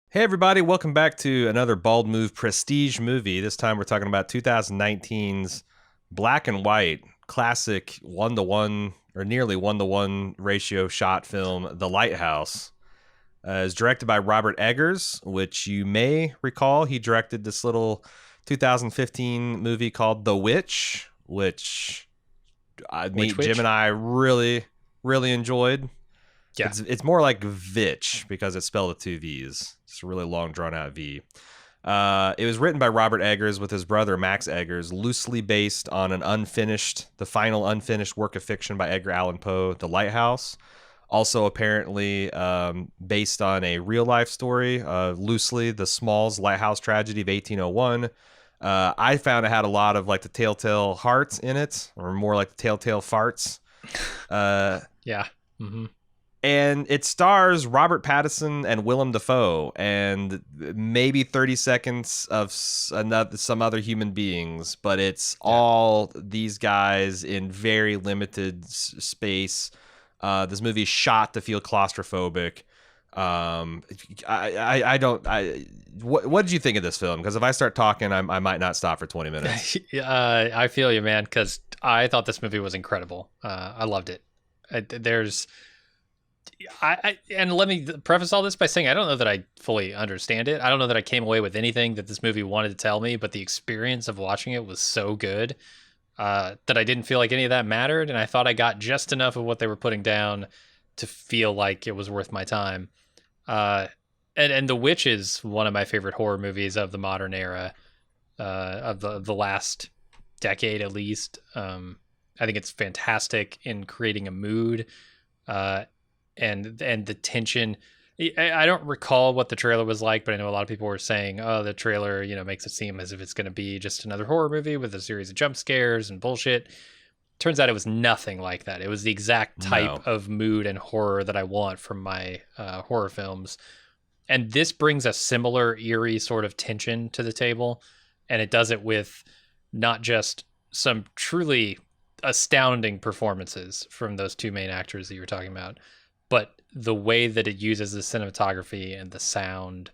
Hey everybody, welcome back to another Bald Move prestige movie. This time we're talking about 2019's black and white classic 1-to-1 or nearly 1-to-1 ratio shot film, The Lighthouse. It's directed by Robert Eggers, which you may recall he directed this little 2015 movie called The Witch, which Jim and I really enjoyed. Yeah. It's more like Vitch because it's spelled with two V's. It's a really long, drawn-out V. It was written by Robert Eggers with his brother Max Eggers, loosely based on the final unfinished work of fiction by Edgar Allan Poe, The Lighthouse. Also, apparently based on a real-life story, loosely, the Smalls Lighthouse Tragedy of 1801. I found it had a lot of like the telltale heart in it, or more like the telltale farts. Yeah. Mm-hmm. And it stars Robert Pattinson and Willem Defoe, and maybe 30 seconds of some other human beings, but it's all these guys in very limited space. This movie is shot to feel claustrophobic. What did you think of this film? Because if I start talking, I might not stop for 20 minutes. I feel you, man, because I thought this movie was incredible. I loved it. And let me preface all this by saying I don't know that I fully understand it. I don't know that I came away with anything that this movie wanted to tell me, but the experience of watching it was so good that I didn't feel like any of that mattered, and I thought I got just enough of what they were putting down to feel like it was worth my time. And The Witch is one of my favorite horror movies of the modern era, of the last decade at least. I think it's fantastic in creating a mood. And the tension. I don't recall what the trailer was like, but I know a lot of people were saying, "Oh, the trailer, makes it seem as if it's going to be just another horror movie with a series of jump scares and bullshit." Turns out it was nothing like that. It was the exact type of mood and horror that I want from my horror films. And this brings a similar eerie sort of tension to the table, and it does it with not just some truly astounding performances from those two main actors that you were talking about, but the way that it uses the cinematography and the sound,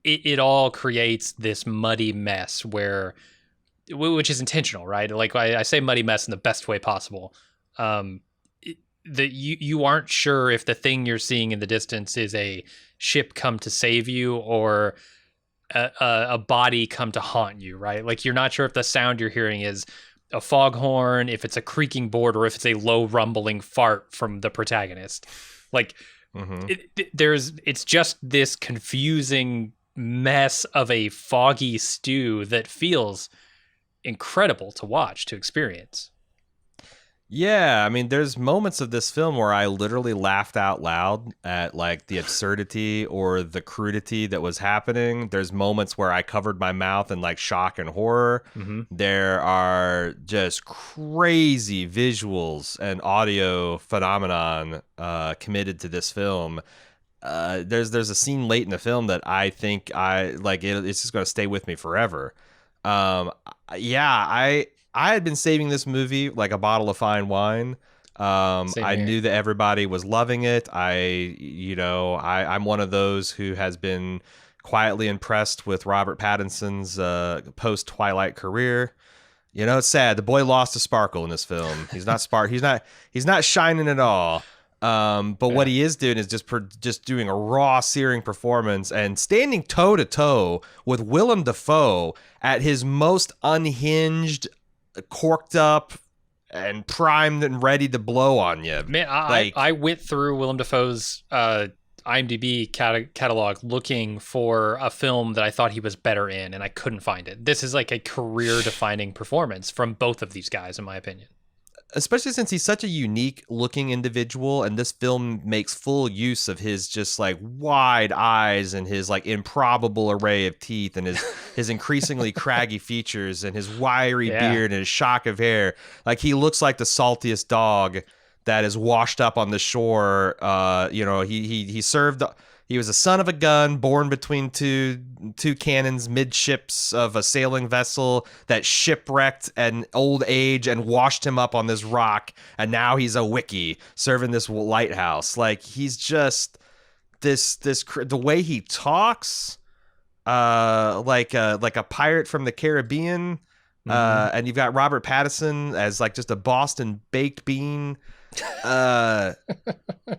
it all creates this muddy mess which is intentional, right? Like I say muddy mess in the best way possible. That you aren't sure if the thing you're seeing in the distance is a ship come to save you or a body come to haunt you, right? Like you're not sure if the sound you're hearing is a foghorn, if it's a creaking board, or if it's a low rumbling fart from the protagonist. Like it's just this confusing mess of a foggy stew that feels incredible to watch, to experience. Yeah, I mean, there's moments of this film where I literally laughed out loud at like the absurdity or the crudity that was happening. There's moments where I covered my mouth in like shock and horror. Mm-hmm. There are just crazy visuals and audio phenomenon committed to this film. There's a scene late in the film that I think it's just going to stay with me forever. I had been saving this movie like a bottle of fine wine. I knew that everybody was loving it. I'm one of those who has been quietly impressed with Robert Pattinson's post-Twilight career. It's sad. The boy lost a sparkle in this film. He's not shining at all. What he is doing is just doing a raw, searing performance and standing toe to toe with Willem Dafoe at his most unhinged, corked up, and primed and ready to blow on you. Man, I went through Willem Dafoe's IMDb catalog looking for a film that I thought he was better in, and I couldn't find it. This is like a career-defining performance from both of these guys, in my opinion. Especially since he's such a unique looking individual, and this film makes full use of his just like wide eyes and his like improbable array of teeth and his increasingly craggy features and his wiry beard and his shock of hair. Like he looks like the saltiest dog that is washed up on the shore. He was a son of a gun, born between two cannons midships of a sailing vessel that shipwrecked an old age and washed him up on this rock, and now he's a wickie serving this lighthouse. Like he's just the way he talks, like a pirate from the Caribbean. And you've got Robert Pattinson as like just a Boston baked bean.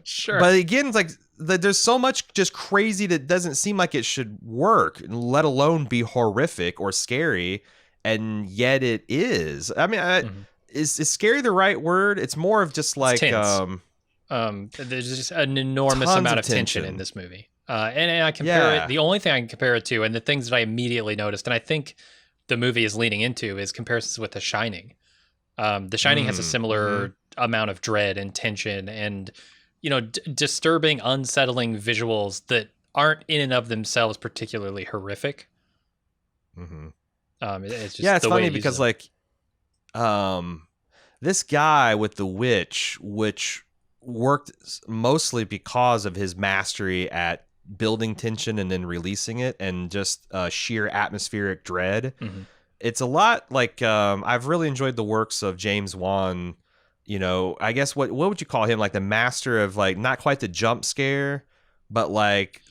Sure. But again, it's like there's so much just crazy that doesn't seem like it should work, let alone be horrific or scary, and yet it is. I mean, is scary the right word? It's more of just like there's just an enormous amount of tension in this movie. And I compare it. The only thing I can compare it to, and the things that I immediately noticed, and I think the movie is leading into, is comparisons with The Shining. The Shining has a similar amount of dread and tension and, disturbing, unsettling visuals that aren't in and of themselves particularly horrific. It's just it's funny because like, this guy with the witch, which worked mostly because of his mastery at building tension and then releasing it, and just sheer atmospheric dread. It's a lot like I've really enjoyed the works of James Wan. I guess what would you call him? Like the master of like not quite the jump scare, but like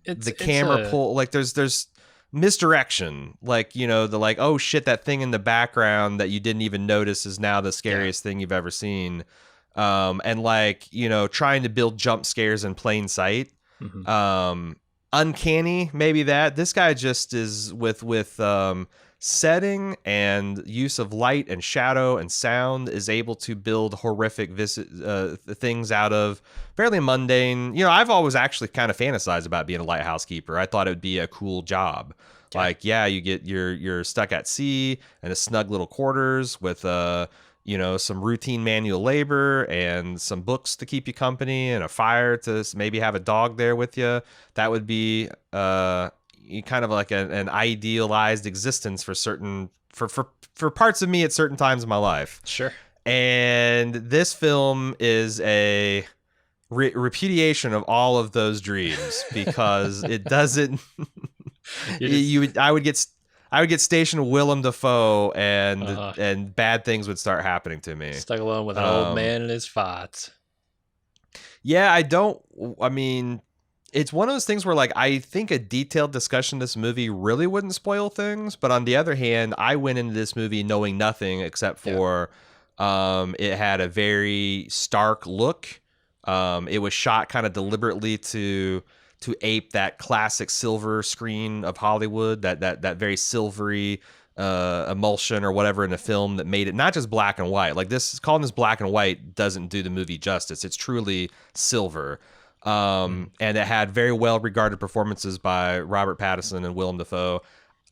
the camera pull. Like there's misdirection. Like the like, oh shit, that thing in the background that you didn't even notice is now the scariest thing you've ever seen. And like trying to build jump scares in plain sight. Uncanny, maybe that this guy just is with setting and use of light and shadow and sound is able to build horrific things out of fairly mundane. I've always actually kind of fantasized about being a lighthouse keeper. I thought it would be a cool job. Like, you get you're stuck at sea in a snug little quarters with some routine manual labor and some books to keep you company and a fire to maybe have a dog there with you. That would be kind of like an idealized existence for parts of me at certain times in my life. Sure. And this film is a repudiation of all of those dreams because it doesn't. I would get stationed with Willem Defoe and bad things would start happening to me. Stuck alone with an old man and his thoughts. Yeah, I mean, it's one of those things where like I think a detailed discussion of this movie really wouldn't spoil things, but on the other hand, I went into this movie knowing nothing except for it had a very stark look. It was shot kind of deliberately to ape that classic silver screen of Hollywood, that very silvery emulsion or whatever in the film that made it not just black and white. Like calling this black and white doesn't do the movie justice. It's truly silver. And it had very well regarded performances by Robert Pattinson and Willem Dafoe.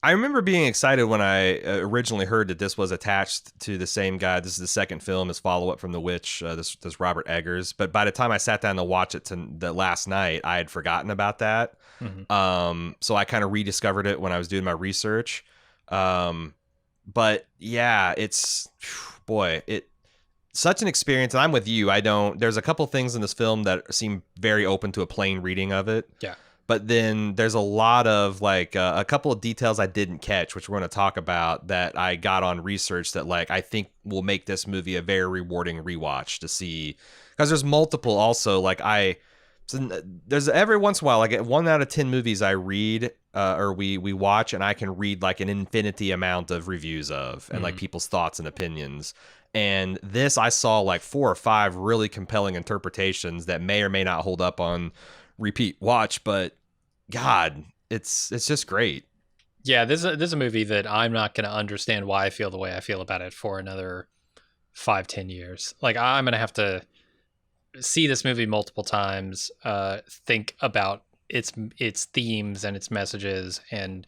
I remember being excited when I originally heard that this was attached to the same guy. This is the second film, his follow-up from The Witch, this Robert Eggers. But by the time I sat down to watch it the last night, I had forgotten about that. So I kind of rediscovered it when I was doing my research. But yeah, it's such an experience. And I'm with you. There's a couple things in this film that seem very open to a plain reading of it. Yeah. But then there's a lot of like a couple of details I didn't catch, which we're going to talk about, that I got on research that like I think will make this movie a very rewarding rewatch to see. Because there's multiple also like there's every once in a while like 1 out of 10 movies I read or we watch and I can read like an infinity amount of reviews of and like people's thoughts and opinions. And this I saw like 4 or 5 really compelling interpretations that may or may not hold up on repeat watch, but God, it's just great. Yeah, this is a movie that I'm not going to understand why I feel the way I feel about it for another 5-10 years. Like I'm going to have to see this movie multiple times, think about its themes and its messages, and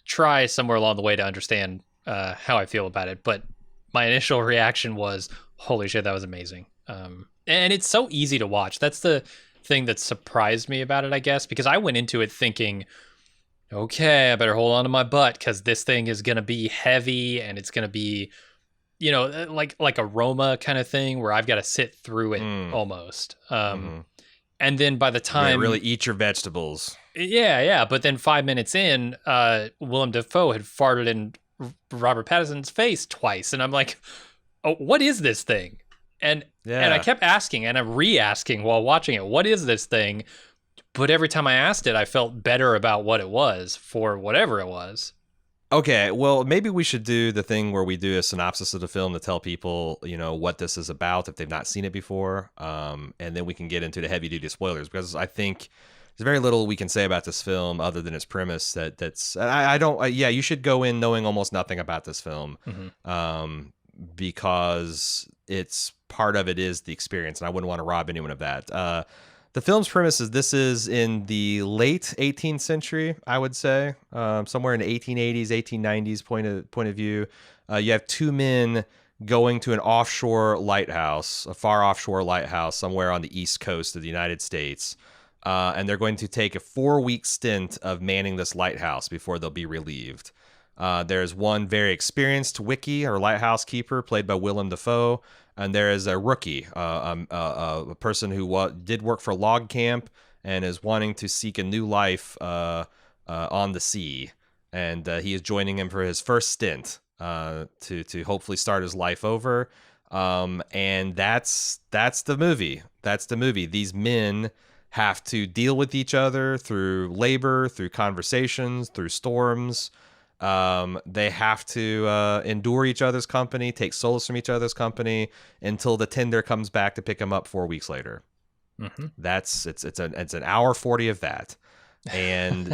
try somewhere along the way to understand how I feel about it. But my initial reaction was, holy shit, that was amazing. And it's so easy to watch. That's the thing that surprised me about it, I guess, because I went into it thinking, okay, I better hold on to my butt because this thing is going to be heavy and it's going to be, like a Roma kind of thing where I've got to sit through it almost. And then by the time... really eat your vegetables. Yeah. But then 5 minutes in, Willem Dafoe had farted in Robert Pattinson's face twice. And I'm like, oh, what is this thing? And I kept asking and I'm re-asking while watching it, what is this thing? but every time I asked it, I felt better about what it was for whatever it was. Okay, well, maybe we should do the thing where we do a synopsis of the film to tell people, what this is about if they've not seen it before, and then we can get into the heavy-duty spoilers, because I think there's very little we can say about this film other than its premise. Yeah, you should go in knowing almost nothing about this film, because it's part of it is the experience, and I wouldn't want to rob anyone of that. The film's premise is this is in the late 18th century, I would say, somewhere in the 1880s, 1890s point of view. You have two men going to an offshore lighthouse, a far offshore lighthouse somewhere on the east coast of the United States, and they're going to take a 4-week stint of manning this lighthouse before they'll be relieved. There's one very experienced wickie or lighthouse keeper played by Willem Defoe. And there is a rookie, a person who did work for log camp and is wanting to seek a new life on the sea. And he is joining him for his first stint to hopefully start his life over. And that's the movie. That's the movie. These men have to deal with each other through labor, through conversations, through storms. They have to endure each other's company, take solace from each other's company until the tender comes back to pick them up 4 weeks later. It's an hour 40 of that, and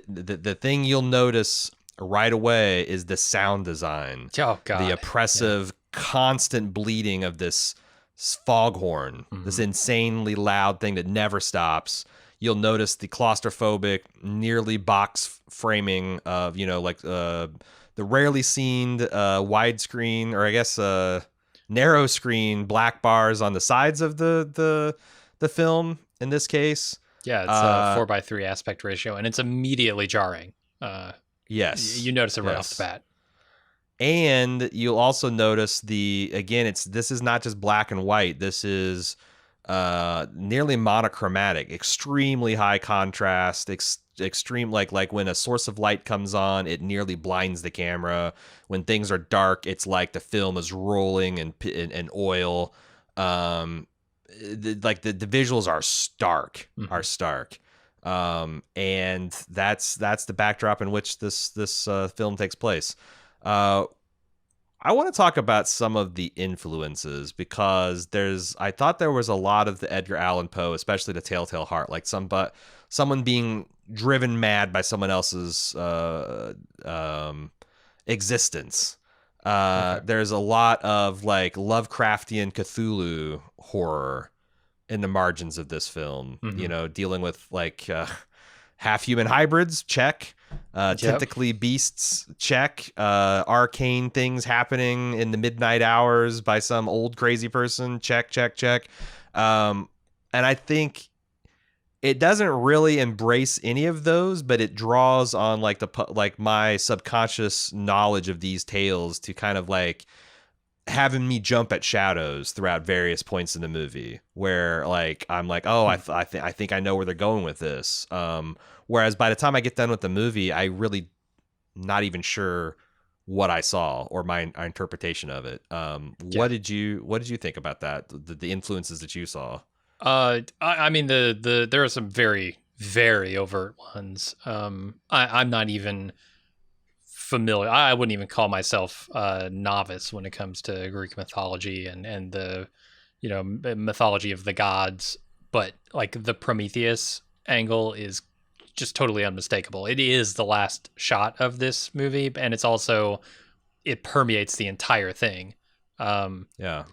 the thing you'll notice right away is the sound design. Oh God! The oppressive, constant bleeding of this foghorn, this insanely loud thing that never stops. You'll notice the claustrophobic, nearly box framing of, the rarely seen widescreen, or I guess narrow screen black bars on the sides of the film in this case. Yeah, it's a 4:3 aspect ratio, and it's immediately jarring. Yes. You notice it right off the bat. And you'll also notice this is not just black and white. This is nearly monochromatic, extremely high contrast, extreme like when a source of light comes on, it nearly blinds the camera. When things are dark, it's like the film is rolling in oil. The visuals are stark, and that's the backdrop in which this film takes place. I want to talk about some of the influences, because I thought there was a lot of the Edgar Allan Poe, especially the Telltale Heart, like someone being driven mad by someone else's existence. There's a lot of like Lovecraftian Cthulhu horror in the margins of this film, dealing with like half human hybrids, check. Tentacly beasts, check. Arcane things happening in the midnight hours by some old crazy person, check. And I think it doesn't really embrace any of those, but it draws on like my subconscious knowledge of these tales to kind of like having me jump at shadows throughout various points in the movie, where like I'm like, oh, I think I know where they're going with this. Whereas by the time I get done with the movie, I really not even sure what I saw or my interpretation of it. What did you think about that? The influences that you saw? I mean, there are some very, very overt ones. I'm not even familiar. I wouldn't even call myself a novice when it comes to Greek mythology and the, mythology of the gods. But like the Prometheus angle is just totally unmistakable. It is the last shot of this movie, and it permeates the entire thing. Yeah.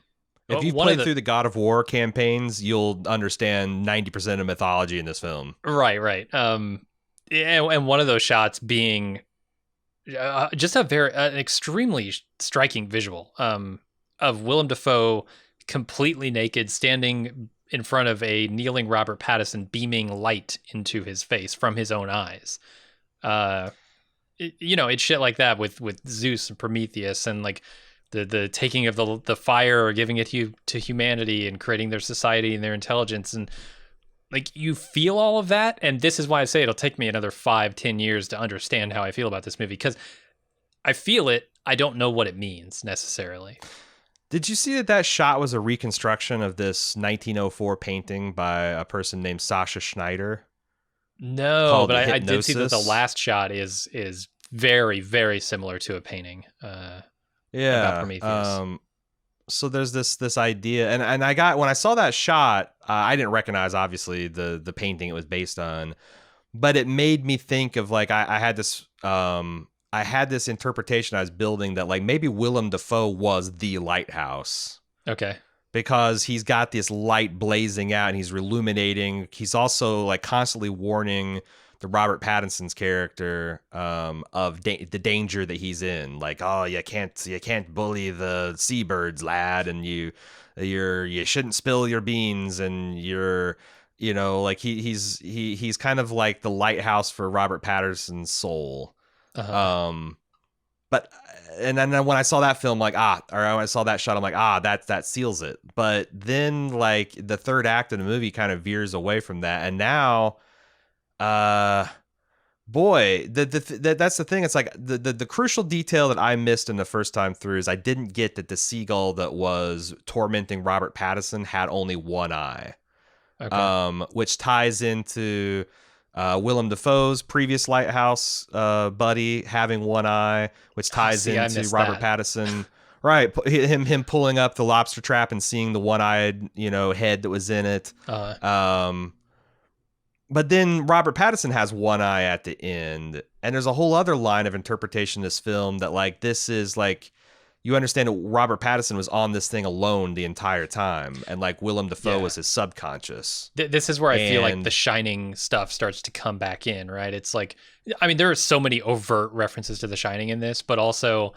If you've played through the God of War campaigns, you'll understand 90% of mythology in this film. Right. And one of those shots being just an extremely striking visual of Willem Dafoe completely naked, standing in front of a kneeling Robert Pattinson, beaming light into his face from his own eyes. It's shit like that with Zeus and Prometheus, and like the taking of the fire or giving it to humanity and creating their society and their intelligence. And like you feel all of that. And this is why I say it'll take me another 5-10 years to understand how I feel about this movie, because I feel it. I don't know what it means necessarily. Did you see that shot was a reconstruction of this 1904 painting by a person named Sasha Schneider? No, but I did see that the Hypnosis. last shot is very, very similar to a painting about Yeah. Prometheus. So there's this idea, and I got, when I saw that shot, I didn't recognize obviously the painting it was based on, but it made me think of like I had this interpretation I was building that like maybe Willem Dafoe was the lighthouse. Okay. Because he's got this light blazing out and he's illuminating. He's also like constantly warning the Robert Pattinson's character of the danger that he's in. Like, oh, you can't bully the seabirds, lad, and you shouldn't spill your beans, and like he's kind of like the lighthouse for Robert Pattinson's soul. Uh-huh. But and then when I saw that film, like or when I saw that shot, I'm like, that seals it. But then like the third act of the movie kind of veers away from that, and now, boy, that's the thing. It's like the crucial detail that I missed in the first time through is I didn't get that the seagull that was tormenting Robert Pattinson had only one eye, which ties into Willem Dafoe's previous Lighthouse buddy having one eye, which ties into Robert Pattinson. Right, him pulling up the lobster trap and seeing the one-eyed, head that was in it. But then Robert Pattinson has one eye at the end, and there's a whole other line of interpretation in this film that like this is like, you understand that Robert Pattinson was on this thing alone the entire time, and like Willem Dafoe was his subconscious. This is where I feel like the Shining stuff starts to come back in, right? It's like, I mean, there are so many overt references to The Shining in this, but also,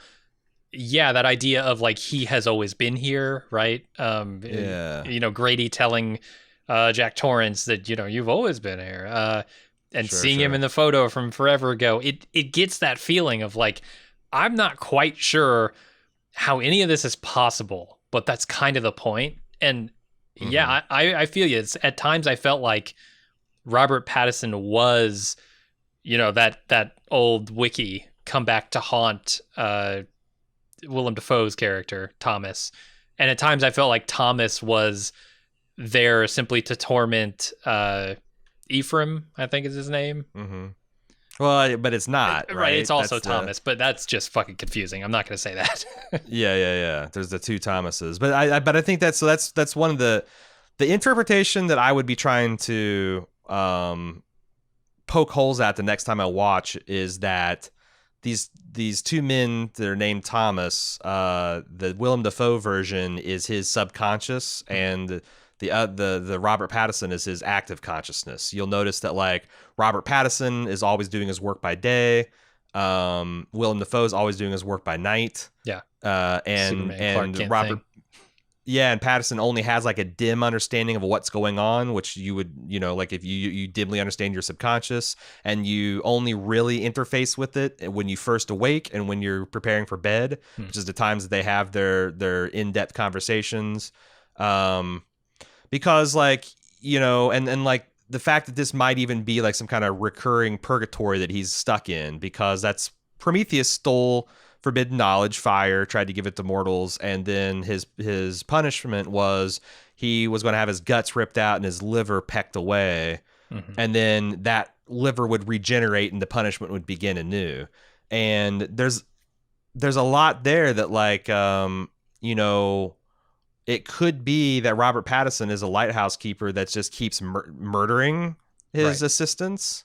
that idea of like he has always been here, right? Grady telling Jack Torrance that you've always been here, and seeing him in the photo from forever ago, it gets that feeling of like, I'm not quite sure how any of this is possible, but that's kind of the point. And I feel you. At times I felt like Robert Pattinson was, that old wickie come back to haunt Willem Dafoe's character, Thomas. And at times I felt like Thomas was there simply to torment Ephraim, I think is his name. Mm-hmm. Well, but it's not, right? It's also Thomas, but that's just fucking confusing. I'm not going to say that. Yeah. There's the two Thomases, but I think that's one of the interpretation that I would be trying to poke holes at the next time I watch is that these two men that are named Thomas, the Willem Dafoe version is his subconscious, and the Robert Pattinson is his active consciousness. You'll notice that like Robert Pattinson is always doing his work by day. Willem Dafoe is always doing his work by night. Yeah. And Robert. Yeah, and Pattinson only has like a dim understanding of what's going on, which you would, like if you dimly understand your subconscious, and you only really interface with it when you first awake and when you're preparing for bed, which is the times that they have their in-depth conversations. Because like, and like the fact that this might even be like some kind of recurring purgatory that he's stuck in, because that's Prometheus stole forbidden knowledge, fire, tried to give it to mortals, and then his punishment was he was going to have his guts ripped out and his liver pecked away, and then that liver would regenerate and the punishment would begin anew. And there's a lot there that like it could be that Robert Pattinson is a lighthouse keeper that just keeps murdering his assistants.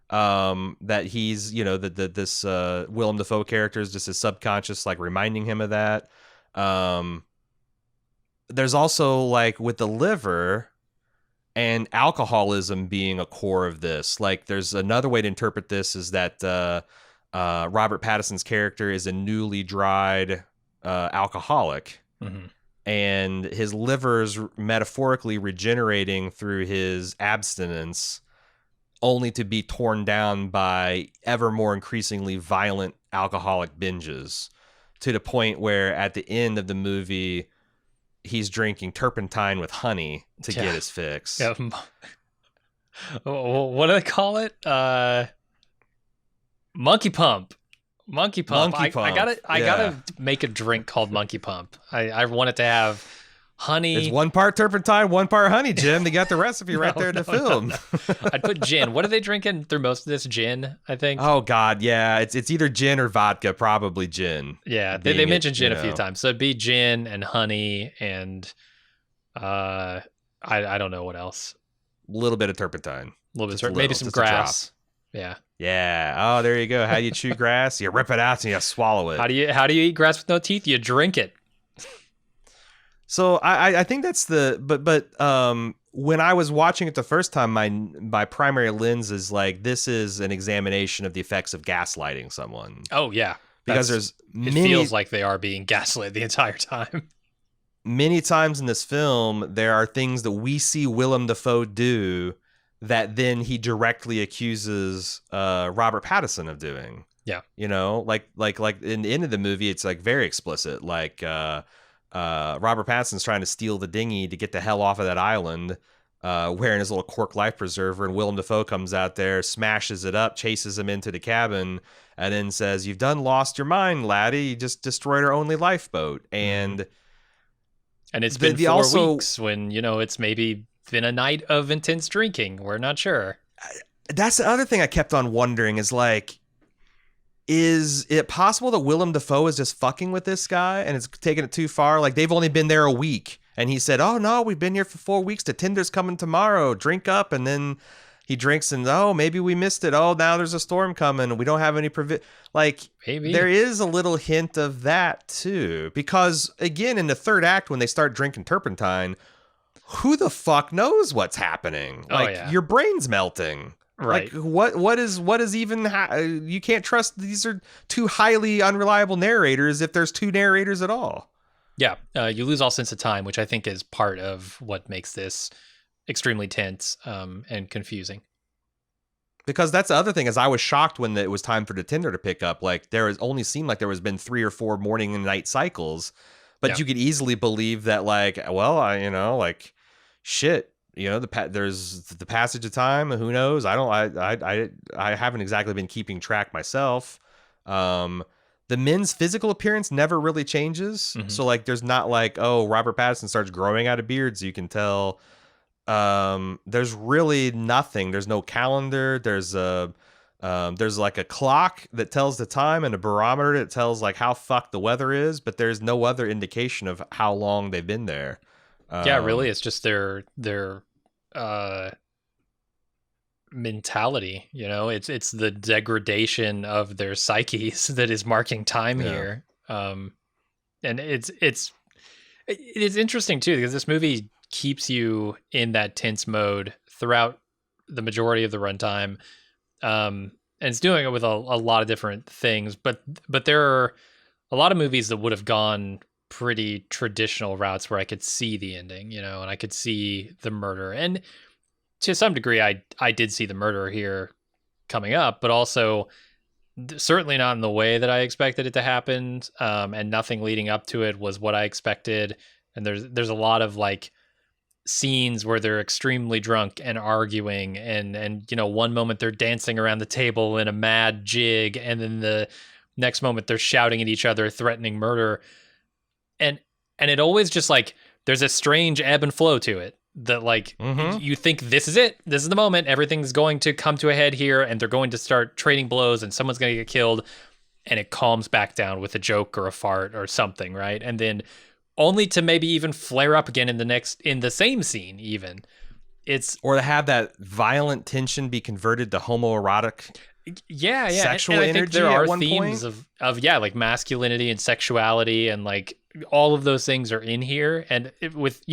That he's, this Willem Dafoe character is just his subconscious, like reminding him of that. There's also like with the liver and alcoholism being a core of this. Like there's another way to interpret this is that Robert Pattinson's character is a newly dried alcoholic. And his liver's metaphorically regenerating through his abstinence, only to be torn down by ever more increasingly violent alcoholic binges, to the point where at the end of the movie, he's drinking turpentine with honey to get his fix. Yeah. What do they call it? Monkey pump. I gotta make a drink called Monkey Pump. I want it to have Honey. It's 1 part turpentine, 1 part honey, Jim. They got the recipe right there in the film. No. I'd put gin. What are they drinking through most of this? Gin, I think. Oh God, yeah. It's either gin or vodka. Probably gin. Yeah, they mentioned gin a few times, so it'd be gin and honey and I don't know what else. A little bit of turpentine. A little bit, maybe some grass. Yeah. Yeah. Oh, there you go. How do you chew grass? You rip it out and you swallow it. How do you eat grass with no teeth? You drink it. So I think that's but when I was watching it the first time, my primary lens is like, this is an examination of the effects of gaslighting someone. Oh yeah, because it feels like they are being gaslit the entire time. Many times in this film, there are things that we see Willem Dafoe do that then he directly accuses Robert Pattinson of doing. Yeah, you know, like in the end of the movie, it's like very explicit, like. Robert Pattinson's trying to steal the dinghy to get the hell off of that island, wearing his little cork life preserver, and Willem Dafoe comes out there, smashes it up, chases him into the cabin, and then says, "You've done lost your mind, laddie. You just destroyed our only lifeboat." And it's been 4 weeks when, it's maybe been a night of intense drinking. We're not sure. That's the other thing I kept on wondering is like, is it possible that Willem Dafoe is just fucking with this guy and it's taking it too far? Like, they've only been there a week, and he said, "Oh no, we've been here for 4 weeks. The Tinder's coming tomorrow. Drink up." And then he drinks and, "Oh, maybe we missed it. Oh, now there's a storm coming. We don't have any like, maybe there is a little hint of that too, because again, in the third act, when they start drinking turpentine, who the fuck knows what's happening? Like, your brain's melting. Right. Like, what is even, you can't trust, these are 2 highly unreliable narrators if there's 2 narrators at all. Yeah. You lose all sense of time, which I think is part of what makes this extremely tense and confusing. Because that's the other thing, is I was shocked when it was time for the Tinder to pick up. Like, only seemed like there was been 3 or 4 morning and night cycles, but you could easily believe that, like, well, shit. There's the passage of time. Who knows? I haven't exactly been keeping track myself. The men's physical appearance never really changes. Mm-hmm. So like, there's not like, oh, Robert Pattinson starts growing out of beard, so you can tell. There's really nothing. There's no calendar. There's like a clock that tells the time and a barometer that tells like how fucked the weather is, but there's no other indication of how long they've been there. Yeah, really, it's just their mentality. It's the degradation of their psyches that is marking time here. And it's interesting too, because this movie keeps you in that tense mode throughout the majority of the runtime, and it's doing it with a lot of different things. But there are a lot of movies that would have gone pretty traditional routes where I could see the ending, and I could see the murder. And to some degree, I did see the murder here coming up, but also certainly not in the way that I expected it to happen. And nothing leading up to it was what I expected. And there's a lot of like scenes where they're extremely drunk and arguing, and one moment they're dancing around the table in a mad jig, and then the next moment they're shouting at each other, threatening murder. And it always just like, there's a strange ebb and flow to it that like, you think this is it. This is the moment. Everything's going to come to a head here, and they're going to start trading blows, and someone's going to get killed, and it calms back down with a joke or a fart or something, right? And then only to maybe even flare up again in the same scene even. Or to have that violent tension be converted to homoerotic sexual and I energy think there are at one themes point. of like masculinity and sexuality, and like all of those things are in here, and with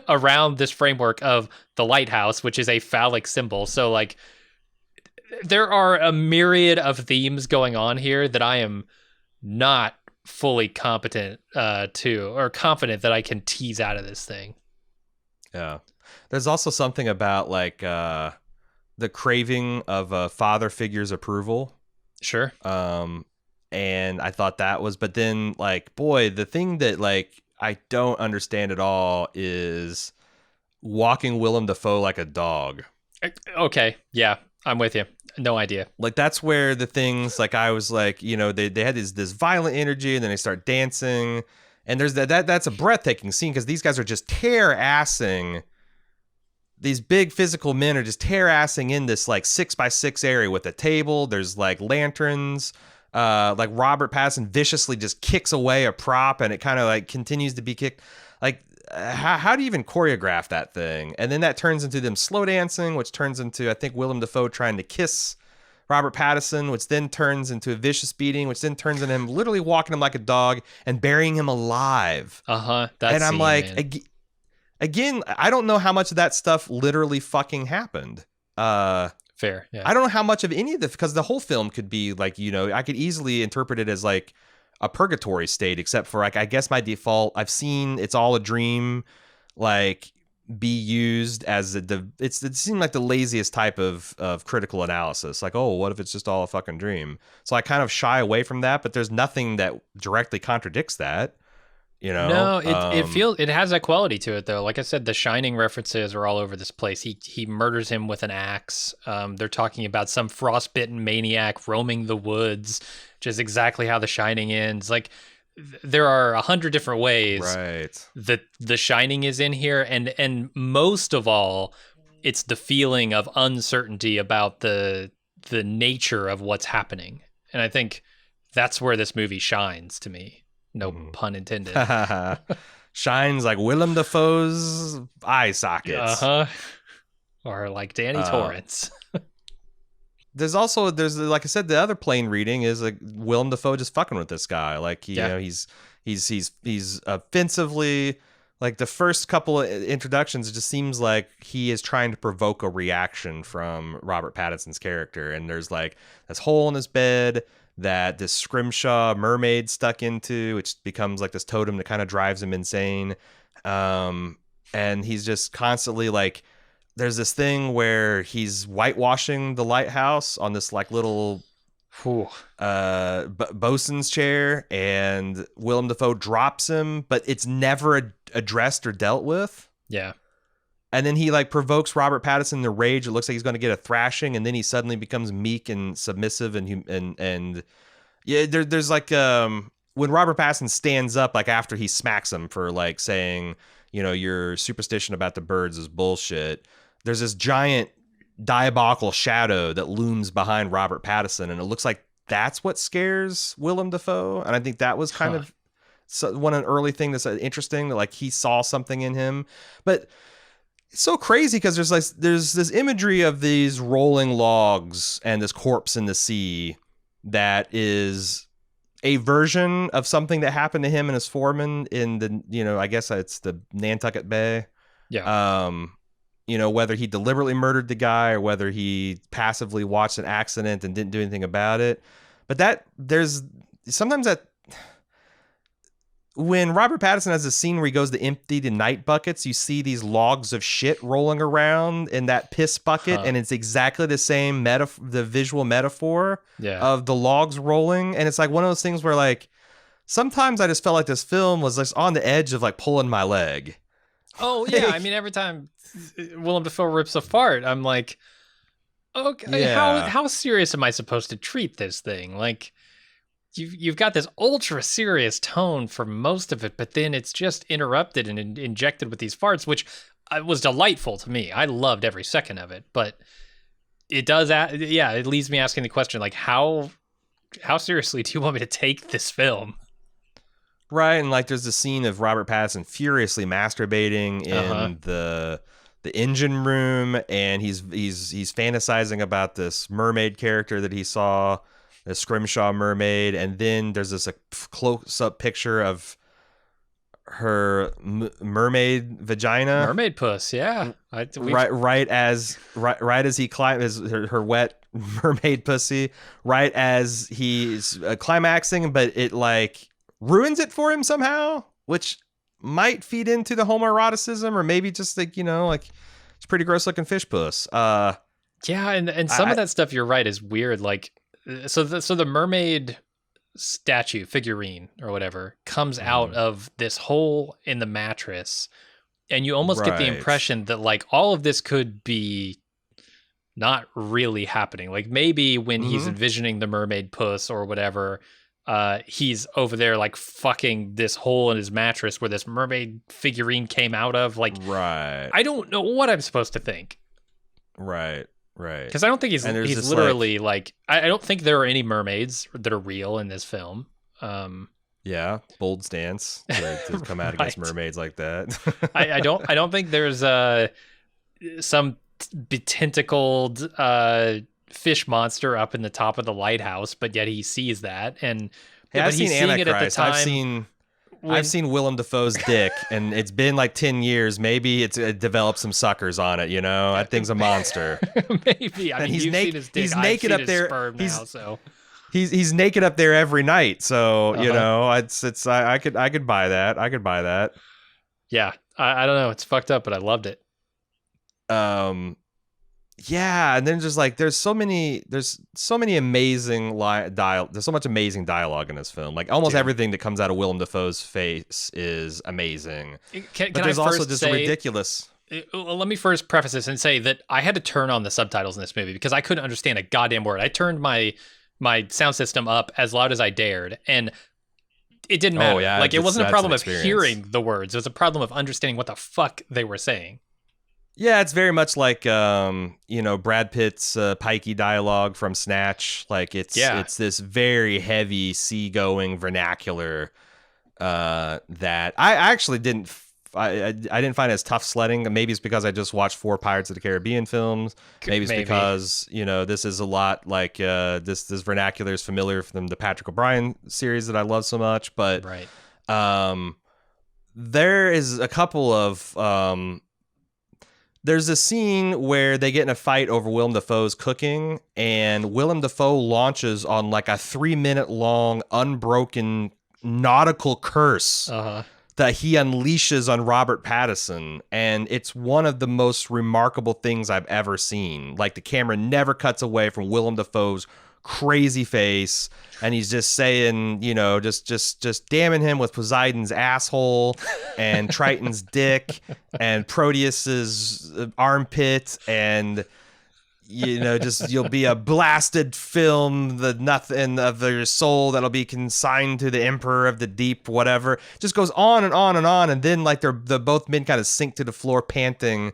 around this framework of the lighthouse, which is a phallic symbol. So like, there are a myriad of themes going on here that I am not fully competent or confident that I can tease out of this thing. Yeah, there's also something about like the craving of a father figure's approval. Sure. And I thought that was, but then like, boy, the thing that like I don't understand at all is walking Willem Dafoe like a dog. Okay, yeah, I'm with you. No idea. Like, that's where the things like, I was like, they had this violent energy, and then they start dancing, And there's that's a breathtaking scene because these guys are just tear-assing. These big physical men are just tear-assing in this like 6x6 area with a table. There's like lanterns. Like Robert Pattinson viciously just kicks away a prop and it kind of like continues to be kicked. Like, how do you even choreograph that thing? And then that turns into them slow dancing, which turns into, I think, Willem Dafoe trying to kiss Robert Pattinson, which then turns into a vicious beating, which then turns into him literally walking him like a dog and burying him alive. And I'm like, again, I don't know how much of that stuff literally fucking happened. Fair. Yeah. I don't know how much of any of this, because the whole film could be like, you know, I could easily interpret it as like a purgatory state, except for like, I guess my default, I've seen It's All a Dream, like, be used as it seemed like the laziest type of critical analysis. Like, oh, what if it's just all a fucking dream? So I kind of shy away from that, but there's nothing that directly contradicts that. You know? No, it has that quality to it though. Like I said, the Shining references are all over this place. He murders him with an axe. They're talking about some frostbitten maniac roaming the woods, which is exactly how the Shining ends. Like, there are 100 different ways that the Shining is in here, and most of all, it's the feeling of uncertainty about the nature of what's happening. And I think that's where this movie shines to me. No pun intended. Shines like Willem Dafoe's eye sockets. Or like Danny Torrance. There's like I said, the other plain reading is like Willem Dafoe just fucking with this guy. Like, you know, he's offensively, like the first couple of introductions, it just seems like he is trying to provoke a reaction from Robert Pattinson's character. And there's like this hole in his bed that this Scrimshaw mermaid stuck into, which becomes like this totem that kind of drives him insane. And he's just constantly like, there's this thing where he's whitewashing the lighthouse on this like little bosun's chair, and Willem Dafoe drops him, but it's never addressed or dealt with. Yeah. And then he like provokes Robert Pattinson to rage. It looks like he's going to get a thrashing, and then he suddenly becomes meek and submissive and yeah. There's like when Robert Pattinson stands up, like after he smacks him for like saying, you know, your superstition about the birds is bullshit. There's this giant diabolical shadow that looms behind Robert Pattinson, and it looks like that's what scares Willem Dafoe. And I think that was kind of one an early thing that's interesting, that like he saw something in him. But it's so crazy because there's this imagery of these rolling logs and this corpse in the sea that is a version of something that happened to him and his foreman in the, you know, I guess it's the Nantucket Bay. Yeah. You know, whether he deliberately murdered the guy or whether he passively watched an accident and didn't do anything about it. But that there's sometimes that when Robert Pattinson has a scene where he goes to empty the night buckets, you see these logs of shit rolling around in that piss bucket, and it's exactly the same the visual metaphor of the logs rolling. And it's like one of those things where like sometimes I just felt like this film was just on the edge of like pulling my leg. Oh yeah, I mean every time Willem Dafoe rips a fart, I'm like, okay, how serious am I supposed to treat this thing? Like, you've got this ultra serious tone for most of it, but then it's just interrupted and injected with these farts, which was delightful to me. I loved every second of it, but it does, it leaves me asking the question, like, how seriously do you want me to take this film? Right, and like there's a scene of Robert Pattinson furiously masturbating in the engine room, and he's fantasizing about this mermaid character that he saw, the Scrimshaw mermaid, and then there's this close-up picture of her mermaid vagina, mermaid puss, yeah. Right as he climbs her wet mermaid pussy, right as he's climaxing, but it like ruins it for him somehow, which might feed into the homoeroticism, or maybe just like, you know, like it's pretty gross looking fish puss. Yeah, and some of that stuff, you're right, is weird. Like, so the mermaid statue figurine or whatever comes out of this hole in the mattress, and you almost get the impression that like all of this could be not really happening. Like maybe when he's envisioning the mermaid puss or whatever, he's over there like fucking this hole in his mattress where this mermaid figurine came out of. Like, right. I don't know what I'm supposed to think. Right. Because I don't think he's literally like I don't think there are any mermaids that are real in this film. Yeah, bold stance to come out against mermaids like that. I don't think there's some tentacled fish monster up in the top of the lighthouse, but yet he sees that. And hey, I've seen Antichrist. I've seen Willem Dafoe's dick, and it's been like 10 years. Maybe it developed some suckers on it. You know, that thing's a monster. Maybe. I mean, you've seen his dick. He's naked up there. So. He's naked up there every night. So you know, I could buy that. I could buy that. Yeah, I don't know. It's fucked up, but I loved it. Yeah, and then just like there's so many amazing there's so much amazing dialogue in this film. Like almost everything that comes out of Willem Dafoe's face is amazing. But there's also just ridiculous. Let me first preface this and say that I had to turn on the subtitles in this movie because I couldn't understand a goddamn word. I turned my sound system up as loud as I dared, and it didn't matter. Yeah, like it wasn't a problem of hearing the words; it was a problem of understanding what the fuck they were saying. Yeah, it's very much like Brad Pitt's pikey dialogue from Snatch. Like it's this very heavy seagoing vernacular that I actually didn't find as tough sledding. Maybe it's because I just watched 4 Pirates of the Caribbean films. Maybe it's because this is a lot like this vernacular is familiar from the Patrick O'Brien series that I love so much. But there is a couple of there's a scene where they get in a fight over Willem Dafoe's cooking, and Willem Dafoe launches on like a 3-minute long unbroken nautical curse that he unleashes on Robert Pattinson. And it's one of the most remarkable things I've ever seen. Like the camera never cuts away from Willem Dafoe's crazy face, and he's just saying, just damning him with Poseidon's asshole and Triton's dick and Proteus's armpit, and you'll be a blasted film, the nothing of your soul that'll be consigned to the emperor of the deep, whatever. Just goes on and on and on, and then like the both men kind of sink to the floor panting,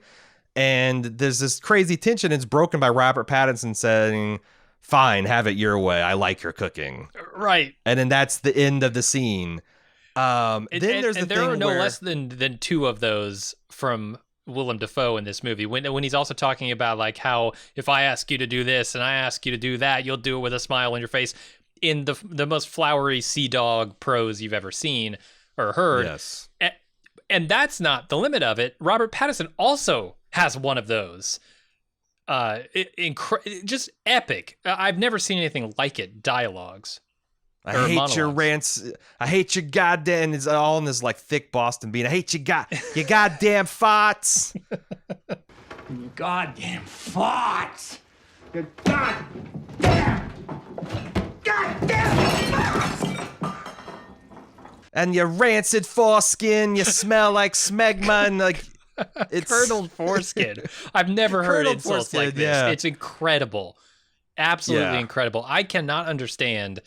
and there's this crazy tension. It's broken by Robert Pattinson saying, "Fine, have it your way. I like your cooking." Right. And then that's the end of the scene. Then there's the thing there are no where less than 2 of those from Willem Dafoe in this movie. When he's also talking about like how if I ask you to do this and I ask you to do that, you'll do it with a smile on your face, in the most flowery sea dog prose you've ever seen or heard. Yes. And that's not the limit of it. Robert Pattinson also has one of those. Just epic. I've never seen anything like it. Dialogues. I hate monologues. Your rants. I hate your goddamn. It's all in this like thick Boston beat. I hate you goddamn farts. You goddamn farts. You goddamn farts. And your rancid foreskin. You smell like smegma and like. It's curdled foreskin. I've never heard insults like this. Yeah. It's incredible. Absolutely incredible. I cannot understand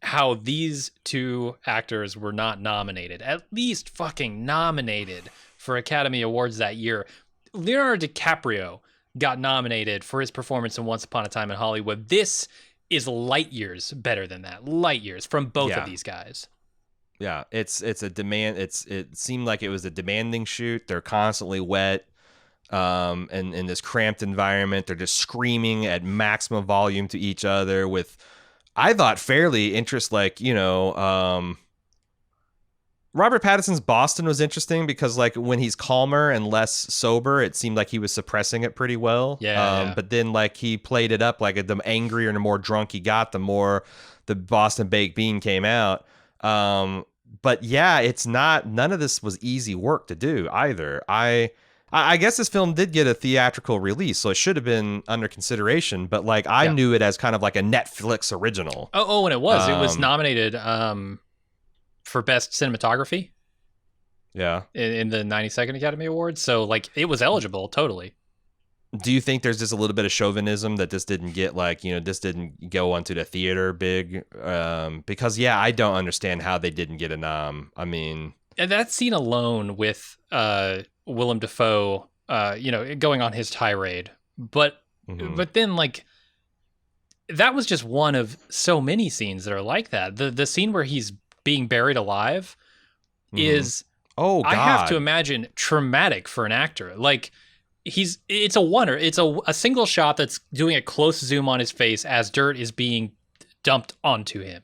how these 2 actors were not nominated, at least fucking nominated for Academy Awards that year. Leonardo DiCaprio got nominated for his performance in Once Upon a Time in Hollywood. This is light years better than that. Light years from both of these guys. Yeah, it's a demand. It seemed like it was a demanding shoot. They're constantly wet, and in this cramped environment, they're just screaming at maximum volume to each other with, I thought, fairly Robert Pattinson's Boston was interesting because like when he's calmer and less sober, it seemed like he was suppressing it pretty well. But then like he played it up, like the angrier and the more drunk he got, the more the Boston baked bean came out. But yeah, none of this was easy work to do either. I guess this film did get a theatrical release, so it should have been under consideration, but like I knew it as kind of like a Netflix original. And it was nominated for Best Cinematography. Yeah. In the 92nd Academy Awards, so like it was eligible totally. Do you think there's just a little bit of chauvinism that this didn't get like, this didn't go onto the theater big? Because I don't understand how they didn't get a nom. I mean, and that scene alone with Willem Defoe, going on his tirade, but then like that was just one of so many scenes that are like that. The scene where he's being buried alive is, I have to imagine, traumatic for an actor. Like it's a single shot that's doing a close zoom on his face as dirt is being dumped onto him.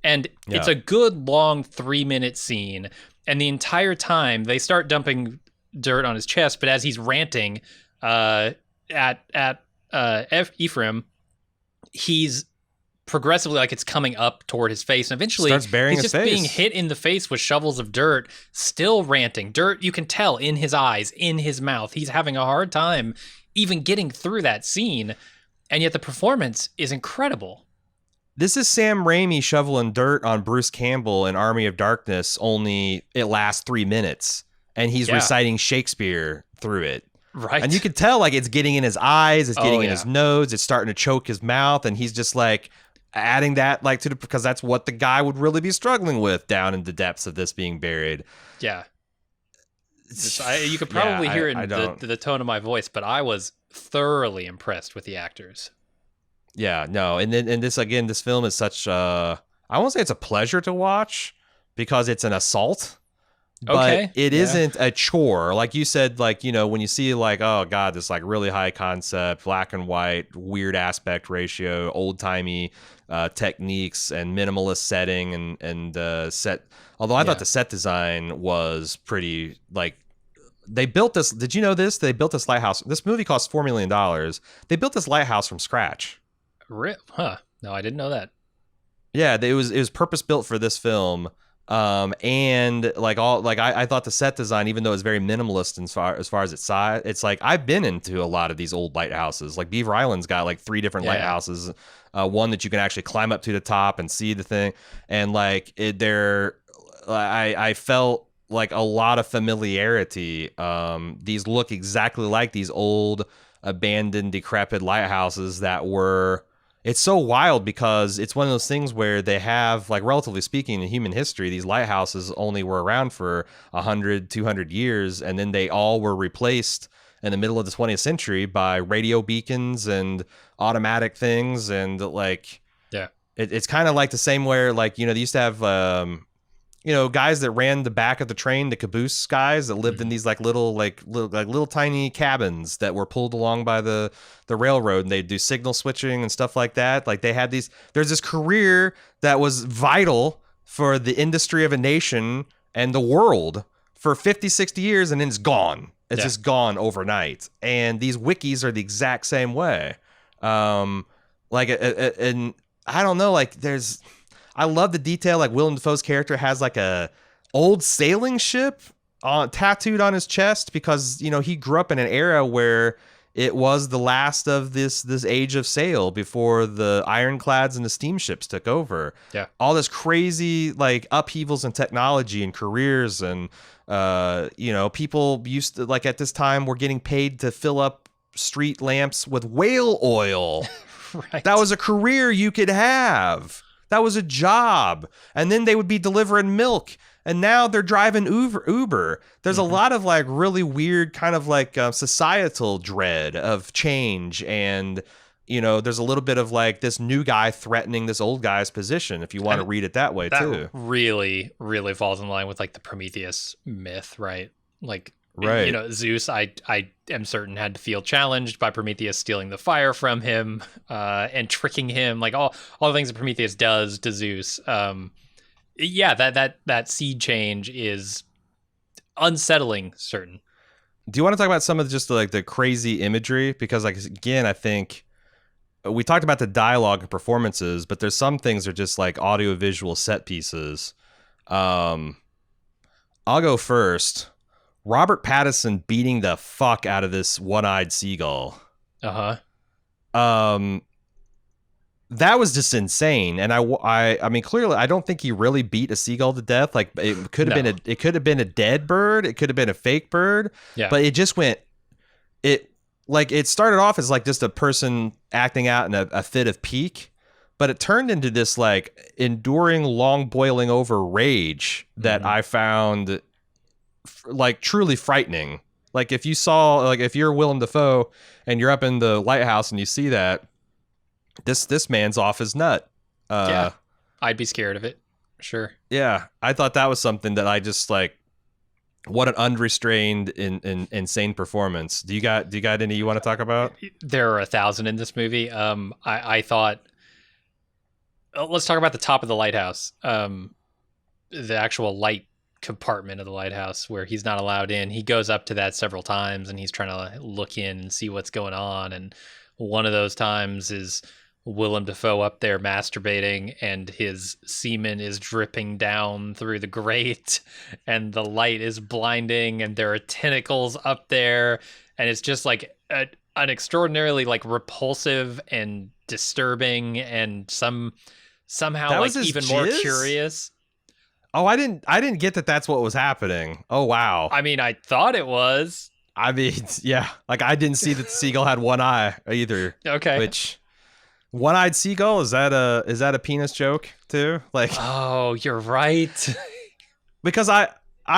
And it's a good long 3-minute scene. And the entire time they start dumping dirt on his chest, but as he's ranting at Ephraim, he's progressively like it's coming up toward his face, and eventually starts burying he's his just face. being hit in the face with shovels of dirt, still ranting. Dirt, you can tell in his eyes, in his mouth. He's having a hard time even getting through that scene, and yet the performance is incredible. This is Sam Raimi shoveling dirt on Bruce Campbell in Army of Darkness, only it lasts 3 minutes, and he's reciting Shakespeare through it. Right. And you can tell like it's getting in his eyes, it's getting in his nose, it's starting to choke his mouth, and he's just like adding that like because that's what the guy would really be struggling with down in the depths of this being buried. Yeah. You could probably hear it in the tone of my voice, but I was thoroughly impressed with the actors. Yeah, no. And this film is such I won't say it's a pleasure to watch because it's an assault. But it isn't a chore. Like you said, like, when you see like, oh God, this like really high concept, black and white, weird aspect ratio, old timey techniques and minimalist setting and set. Although I thought the set design was pretty like they built this. Did you know this? They built this lighthouse. This movie cost $4 million. They built this lighthouse from scratch. Huh. No, I didn't know that. Yeah, it was purpose built for this film. And like I thought the set design, even though it's very minimalist as far as its size, it's like I've been into a lot of these old lighthouses. Like Beaver Island's got like 3 different lighthouses, one that you can actually climb up to the top and see the thing, and like I felt like a lot of familiarity. These look exactly like these old abandoned, decrepit lighthouses that were. It's so wild because it's one of those things where they have, like, relatively speaking, in human history, these lighthouses only were around for 100, 200 years, and then they all were replaced in the middle of the 20th century by radio beacons and automatic things. And, like, it's kind of like the same where, like, they used to have, guys that ran the back of the train, the caboose guys that lived in these little tiny cabins that were pulled along by the railroad, and they'd do signal switching and stuff like that. Like they had there's this career that was vital for the industry of a nation and the world for 50, 60 years, and then it's gone. It's just gone overnight. And these wickies are the exact same way. And I don't know, like I love the detail. Like Willem Dafoe's character has like a old sailing ship tattooed on his chest because, he grew up in an era where it was the last of this age of sail before the ironclads and the steamships took over. Yeah. All this crazy like upheavals in technology and careers and, people used to like at this time were getting paid to fill up street lamps with whale oil. Right. That was a career you could have. That was a job. And then they would be delivering milk. And now they're driving Uber. There's a lot of like really weird kind of like societal dread of change. And, there's a little bit of like this new guy threatening this old guy's position, if you want to read it that way, too. That really, really falls in line with like the Prometheus myth, right? Like, right. Zeus, I am certain, had to feel challenged by Prometheus stealing the fire from him and tricking him, like all the things that Prometheus does to Zeus. That seed change is unsettling, certain. Do you want to talk about some of just like the crazy imagery? Because like, again, I think we talked about the dialogue and performances, but there's some things that are just like audiovisual set pieces. I'll go first. Robert Pattinson beating the fuck out of this one-eyed seagull. Uh-huh. That was just insane. And I mean, clearly, I don't think he really beat a seagull to death. Like it could have been a dead bird. It could have been a fake bird. Yeah. But it just went. like it started off as like just a person acting out in a fit of pique, but it turned into this like enduring, long boiling over rage that I found like truly frightening. Like if you saw, like if you're Willem Defoe and you're up in the lighthouse and you see that, this man's off his nut. Yeah, I'd be scared of it. Sure. Yeah, I thought that was something that I just like. What an unrestrained, insane performance. Do you got any you want to talk about? There are 1,000 in this movie. I thought. Let's talk about the top of the lighthouse. The actual light compartment of the lighthouse where he's not allowed in. He goes up to that several times and he's trying to look in and see what's going on. And one of those times is Willem Dafoe up there masturbating and his semen is dripping down through the grate and the light is blinding and there are tentacles up there. And it's just like an extraordinarily like repulsive and disturbing and somehow that like even more curious. Oh, I didn't get that that's what was happening. Oh, wow. I mean, I thought it was. I mean, yeah. Like, I didn't see that the seagull had one eye either. Okay. Which, one-eyed seagull, is that a penis joke, too? Like, oh, you're right. Because I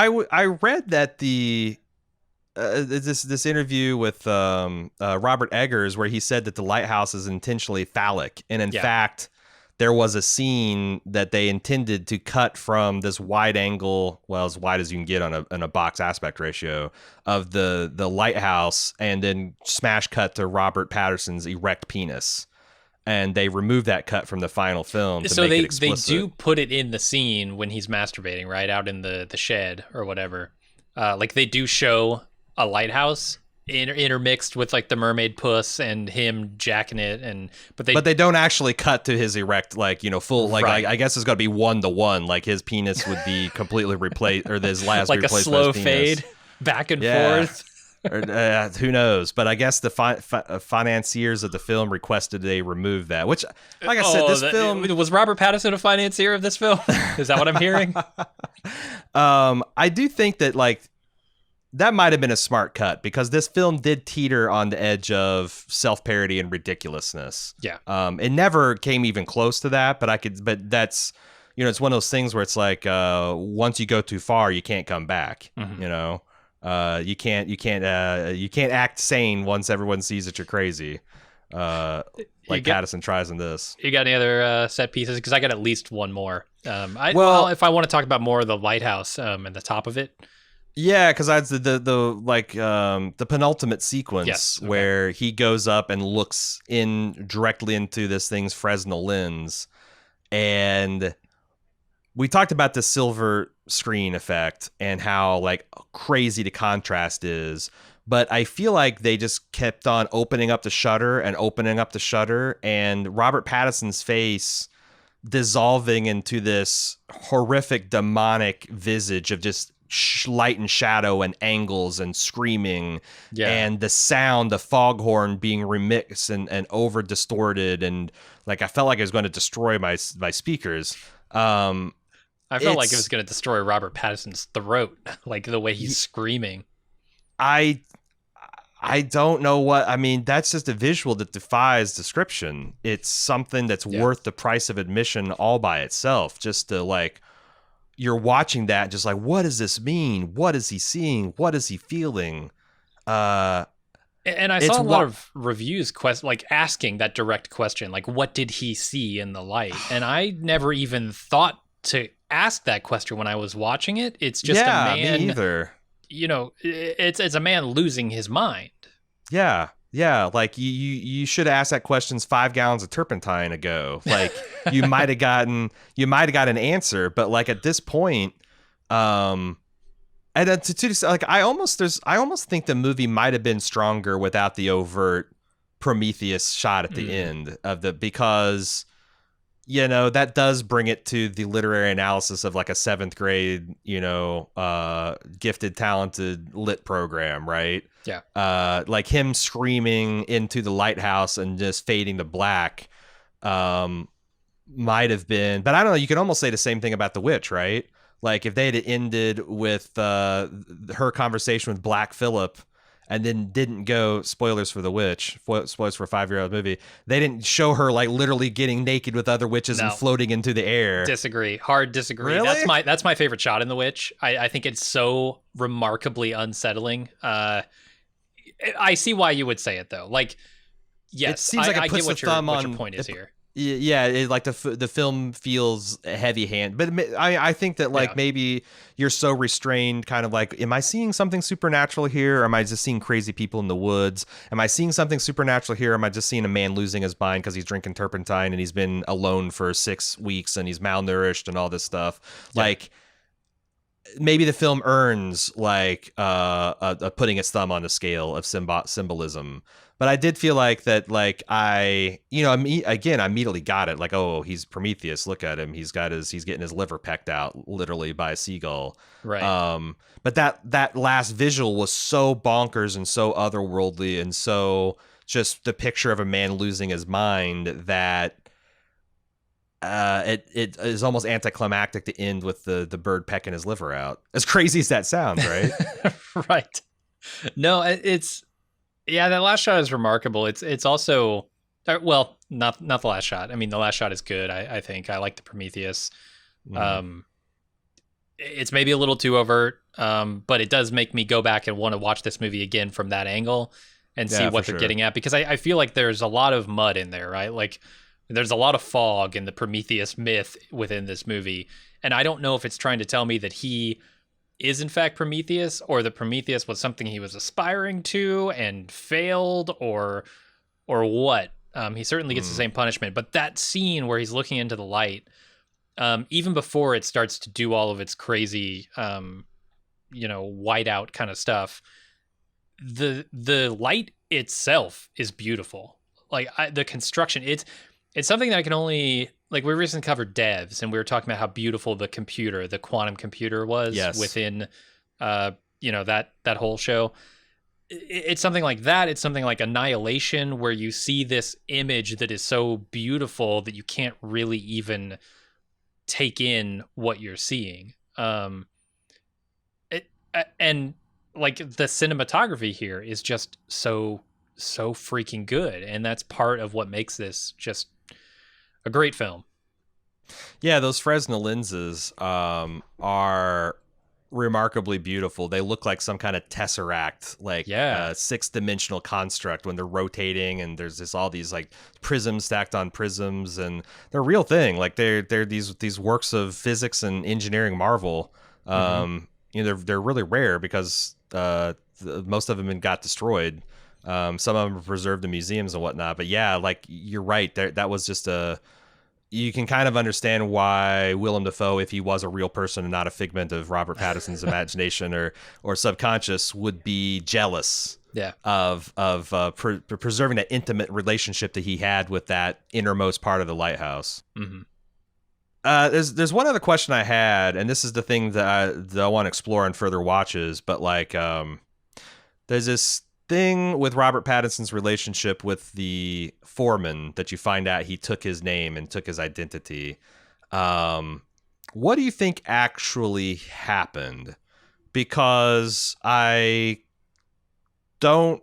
read that this interview with Robert Eggers where he said that the lighthouse is intentionally phallic. And in fact... there was a scene that they intended to cut from this wide angle, well, as wide as you can get on a box aspect ratio of the lighthouse, and then smash cut to Robert Pattinson's erect penis. And they removed that cut from the final film to make it explicit. They do put it in the scene when he's masturbating, right, out in the shed or whatever. Like they do show a lighthouse intermixed with like the mermaid puss and him jacking it, but they don't actually cut to his erect, like, you know, full, like, right. I guess it's got to be 1-to-1, like his penis would be completely replaced, or his last like a slow fade back and forth. Or, who knows? But I guess the financiers of the film requested they remove that, which, like I said, this film... Was Robert Pattinson a financier of this film? Is that what I'm hearing? I do think that, like, that might have been a smart cut because this film did teeter on the edge of self-parody and ridiculousness. Yeah. It never came even close to that, but that's, you know, it's one of those things where it's like, once you go too far, you can't come back. Mm-hmm. You know, you can't act sane once everyone sees that you're crazy. Like Pattinson tries in this. You got any other set pieces? Because I got at least one more. Well, if I want to talk about more of the lighthouse and the top of it. Yeah, because that's the penultimate sequence where he goes up and looks directly into this thing's Fresnel lens, and we talked about the silver screen effect and how like crazy the contrast is. But I feel like they just kept on opening up the shutter, and Robert Pattinson's face dissolving into this horrific demonic visage of just light and shadow and angles and screaming, and the sound, the foghorn being remixed and over distorted, and like I felt like it was going to destroy my speakers. I felt like it was going to destroy Robert Pattinson's throat, like the way he's screaming. I don't know what I mean. That's just a visual that defies description. It's something that's worth the price of admission all by itself. Just to like. You're watching that just like, what does this mean? What is he seeing? What is he feeling? And I saw a lot of reviews like asking that direct question, like, what did he see in the light? And I never even thought to ask that question when I was watching it. It's just a man. Me either. You know, it's a man losing his mind. Yeah. Yeah, like you should have asked that questions 5 gallons of turpentine ago. Like you might have got an answer, but like at this point, and like I almost think the movie might have been stronger without the overt Prometheus shot at the end of because you know that does bring it to the literary analysis of like a 7th grade, you know, gifted, talented lit program, right? Yeah. Like him screaming into the lighthouse and just fading to black might have been, but I don't know, you could almost say the same thing about The Witch, right? Like if they had ended with her conversation with Black Phillip and then didn't go, spoilers for The Witch, spoilers for a 5-year-old movie, they didn't show her like literally getting naked with other witches and floating into the air. Hard disagree. Really? That's my favorite shot in The Witch. I think it's so remarkably unsettling. I see why you would say it though. Like, yes, it seems like it puts what the thumb your on point is here. Yeah, like the film feels heavy hand, but I think that like maybe you're so restrained, kind of like, am I seeing something supernatural here, or am I just seeing crazy people in the woods? Am I seeing something supernatural here, or am I just seeing a man losing his mind because he's drinking turpentine and he's been alone for 6 weeks and he's malnourished and all this stuff? Yeah. Like, maybe the film earns like putting its thumb on the scale of symbolism. But I did feel like that, like I immediately got it. Like, oh, he's Prometheus. Look at him. He's getting his liver pecked out literally by a seagull. Right. But that last visual was so bonkers and so otherworldly and so just the picture of a man losing his mind that it is almost anticlimactic to end with the bird pecking his liver out. As crazy as that sounds, right? Right. No, it's. Yeah, that last shot is remarkable. It's also, well, not the last shot. I mean, the last shot is good. I think I like the Prometheus. It's maybe a little too overt, but it does make me go back and want to watch this movie again from that angle and see what they're getting at, because I feel like there's a lot of mud in there, right? Like there's a lot of fog in the Prometheus myth within this movie, and I don't know if it's trying to tell me that he is in fact Prometheus, or that Prometheus was something he was aspiring to and failed, or what. He certainly gets the same punishment, but that scene where he's looking into the light, even before it starts to do all of its crazy whiteout kind of stuff, the light itself is beautiful. Like the construction, it's something that I can only, like, we recently covered Devs, and we were talking about how beautiful the quantum computer was within, that whole show. It's something like that. It's something like Annihilation, where you see this image that is so beautiful that you can't really even take in what you're seeing. And like the cinematography here is just so freaking good, and that's part of what makes this just a great film. Yeah, those Fresnel lenses are remarkably beautiful. They look like some kind of tesseract, like 6-dimensional construct when they're rotating, and there's all these like prisms stacked on prisms, and they're a real thing. Like they're these works of physics and engineering marvel. They're really rare because most of them got destroyed. Some of them are preserved in museums and whatnot. But yeah, like you're right. That was just you can kind of understand why Willem Defoe, if he was a real person and not a figment of Robert Pattinson's imagination or subconscious, would be jealous of preserving that intimate relationship that he had with that innermost part of the lighthouse. There's one other question I had, and this is the thing that I want to explore on further watches, but like there's this thing with Robert Pattinson's relationship with the foreman that you find out he took his name and took his identity. What do you think actually happened? Because I don't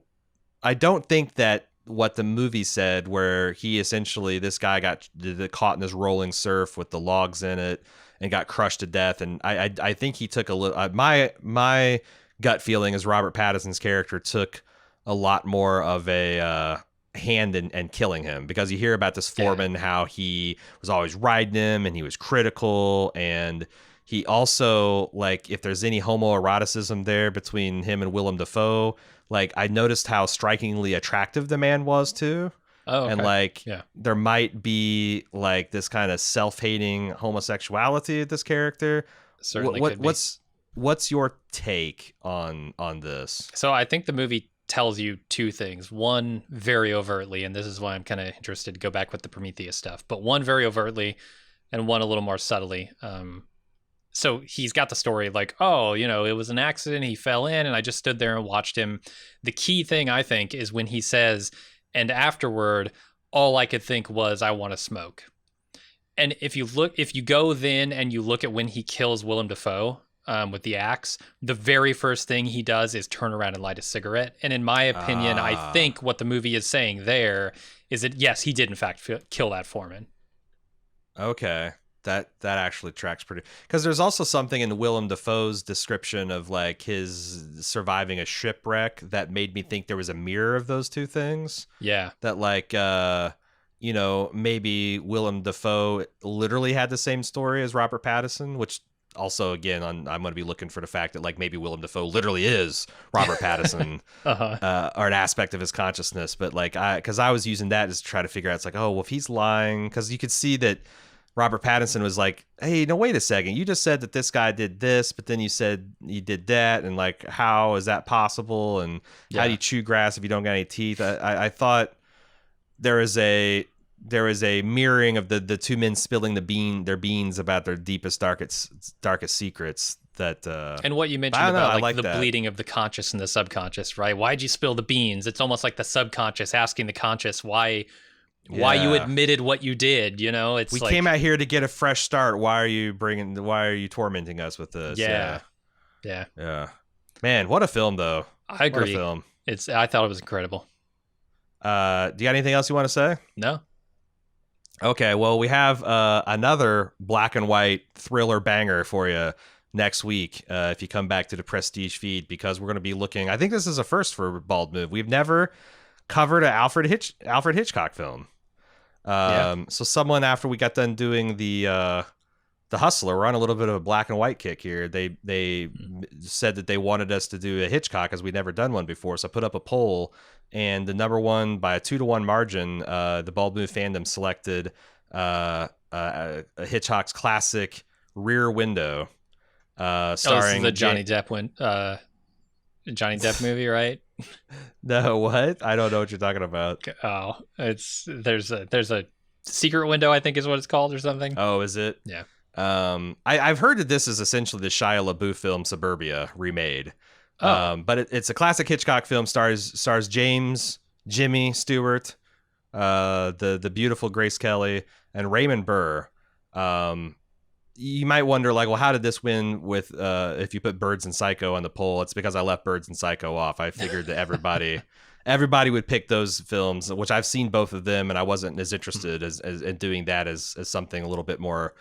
think that what the movie said, where he essentially, this guy got caught in this rolling surf with the logs in it and got crushed to death. And I think he took a little, my gut feeling is Robert Pattinson's character took a lot more of a hand in killing him, because you hear about this foreman, how he was always riding him and he was critical, and he also, like, if there's any homoeroticism there between him and Willem Dafoe, like I noticed how strikingly attractive the man was too. Oh, okay. And like there might be like this kind of self-hating homosexuality of this character. Certainly what's your take on this? So I think the movie tells you two things. One, very overtly, and this is why I'm kind of interested to go back with the Prometheus stuff, but one very overtly and one a little more subtly. So he's got the story like, oh, it was an accident. He fell in and I just stood there and watched him. The key thing, I think, is when he says, and afterward, all I could think was, I want to smoke. And if you go then and you look at when he kills Willem Dafoe, with the axe, the very first thing he does is turn around and light a cigarette. And in my opinion, I think what the movie is saying there is that, yes, he did in fact kill that foreman. Okay. That actually tracks pretty, because there's also something in Willem Dafoe's description of like his surviving a shipwreck that made me think there was a mirror of those two things. Yeah. That like maybe Willem Dafoe literally had the same story as Robert Pattinson, which also again I'm going to be looking for the fact that like maybe Willem Dafoe literally is Robert Pattinson or an aspect of his consciousness. But like because I was using that as to try to figure out, it's like, oh well, if he's lying, because you could see that Robert Pattinson was like, hey, no, wait a second. You just said that this guy did this, but then you said you did that. And like, how is that possible? And how do you chew grass if you don't got any teeth? I thought there is a mirroring of the two men spilling their beans about their deepest, darkest secrets. That and what you mentioned about like the bleeding of the conscious and the subconscious, right? Why'd you spill the beans? It's almost like the subconscious asking the conscious why you admitted what you did, it's we came out here to get a fresh start. Why are you tormenting us with this? Yeah. Man, what a film though. I agree. What a film. I thought it was incredible. Do you got anything else you want to say? No. Okay, well, we have another black and white thriller banger for you next week if you come back to the Prestige feed, because we're going to be looking, I think this is a first for Bald Move. We've never covered an Alfred Hitchcock film. So someone, after we got done doing the Hustler, we're on a little bit of a black and white kick here. They said that they wanted us to do a Hitchcock, as we'd never done one before. So I put up a poll, and the number one, by a 2-to-1 margin, the Bald Move fandom selected a Hitchcock's classic Rear Window, starring this is the Johnny Depp movie, right? No, what? I don't know what you're talking about. Oh, there's a Secret Window, I think is what it's called, or something. Oh, is it? Yeah. I've heard that this is essentially the Shia LaBeouf film Suburbia remade. But it's a classic Hitchcock film. Stars Jimmy Stewart, the beautiful Grace Kelly, and Raymond Burr. You might wonder, like, well, how did this win with if you put Birds and Psycho on the poll? It's because I left Birds and Psycho off. I figured that everybody would pick those films, which I've seen both of them, and I wasn't as interested as in doing that as something a little bit more.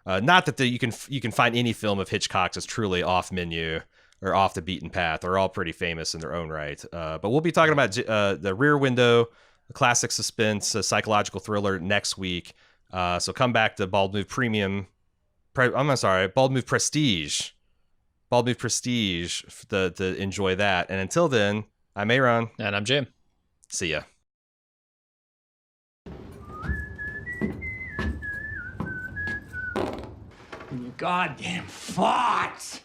Not that you can find any film of Hitchcock's as truly off menu or off the beaten path. They're all pretty famous in their own right. But we'll be talking about the Rear Window, a classic suspense, a psychological thriller next week. So come back to Bald Move Premium. Bald Move Prestige. Bald Move Prestige to enjoy that. And until then, I'm Aaron. And I'm Jim. See ya. You goddamn farts!